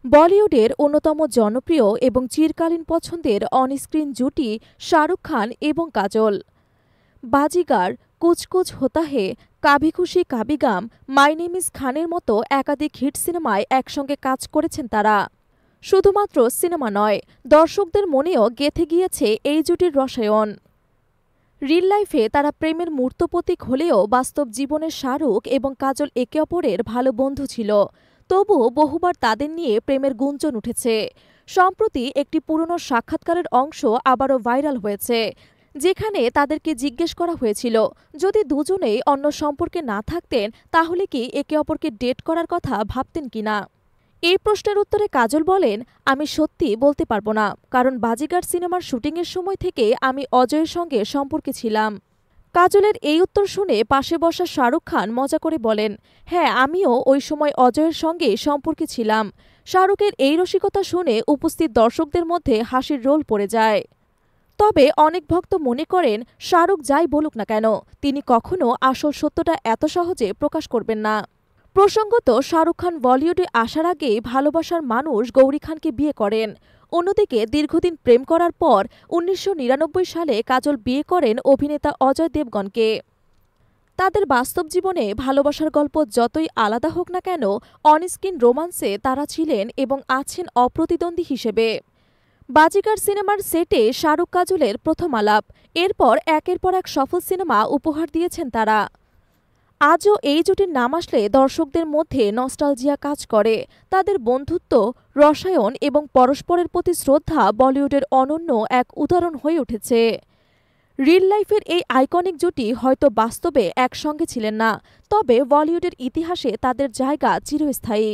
বলিউডের অন্যতম জনপ্রিয় এবং চিরকালীন পছন্দের অনস্ক্রিন জুটি শাহরুখ খান এবং কাজল। বাজিগার, কুছ কুছ হোতা হে, কাভি খুশি কাভি গাম, মাই নেম ইজ খানের মতো একাধিক হিট সিনেমায় একসঙ্গে কাজ করেছেন তারা। শুধুমাত্র সিনেমা নয়, দর্শকদের মনেও গেঁথে গিয়েছে এই জুটির রসায়ন। রিল লাইফে তারা প্রেমের মূর্ত প্রতীক হলেও বাস্তব জীবনের শাহরুখ এবং কাজল একে অপরের ভালো বন্ধু ছিল। তবুও বহুবার তাদের নিয়ে প্রেমের গুঞ্জন উঠেছে। সম্প্রতি একটি পুরনো সাক্ষাৎকারের অংশ আবারও ভাইরাল হয়েছে, যেখানে তাদেরকে জিজ্ঞেস করা হয়েছিল যদি দুজনেই অন্য সম্পর্কে না থাকতেন তাহলে কি একে অপরকে ডেট করার কথা ভাবতেন কিনা। এই প্রশ্নের উত্তরে কাজল বলেন, আমি সত্যি বলতে পারবো না, কারণ বাজিগার সিনেমার শুটিংয়ের সময় থেকে আমি অজয়ের সঙ্গে সম্পর্কে ছিলাম। কাজলের এই উত্তর শুনে পাশে বসা শাহরুখ খান মজা করে বলেন, হ্যাঁ আমিও ওই সময় অজয়ের সঙ্গে সম্পর্কে ছিলাম। শাহরুখের এই রসিকতা শুনে উপস্থিত দর্শকদের মধ্যে হাসির রোল পড়ে যায়। তবে অনেক ভক্ত মনে করেন শাহরুখ যাই বলুক না কেন, তিনি কখনো আসল সত্যটা এত সহজে প্রকাশ করবেন না। প্রসঙ্গত, শাহরুখ খান বলিউডে আসার আগেই ভালোবাসার মানুষ গৌরী খানকে বিয়ে করেন। অন্যদিকে দীর্ঘদিন প্রেম করার পর ১৯৯৯ সালে কাজল বিয়ে করেন অভিনেতা অজয় দেবগনকে। তাদের বাস্তব জীবনে ভালোবাসার গল্প যতই আলাদা হোক না কেন, অনস্ক্রিন রোমান্সে তারা ছিলেন এবং আছেন অপ্রতিদ্বন্দ্বী হিসেবে। বাজিগার সিনেমার সেটে শাহরুখ কাজলের প্রথম আলাপ, এরপর একের পর এক সফল সিনেমা উপহার দিয়েছেন তারা। আজও এই জুটির নাম আসলে দর্শকদের মধ্যে নস্টালজিয়া কাজ করে। তাদের বন্ধুত্ব, রসায়ন এবং পরস্পরের প্রতি শ্রদ্ধা বলিউডের অনন্য এক উদাহরণ হয়ে উঠেছে। রিল লাইফের এই আইকনিক জুটি হয়তো বাস্তবে একসঙ্গে ছিলেন না, তবে বলিউডের ইতিহাসে তাদের জায়গা চিরস্থায়ী।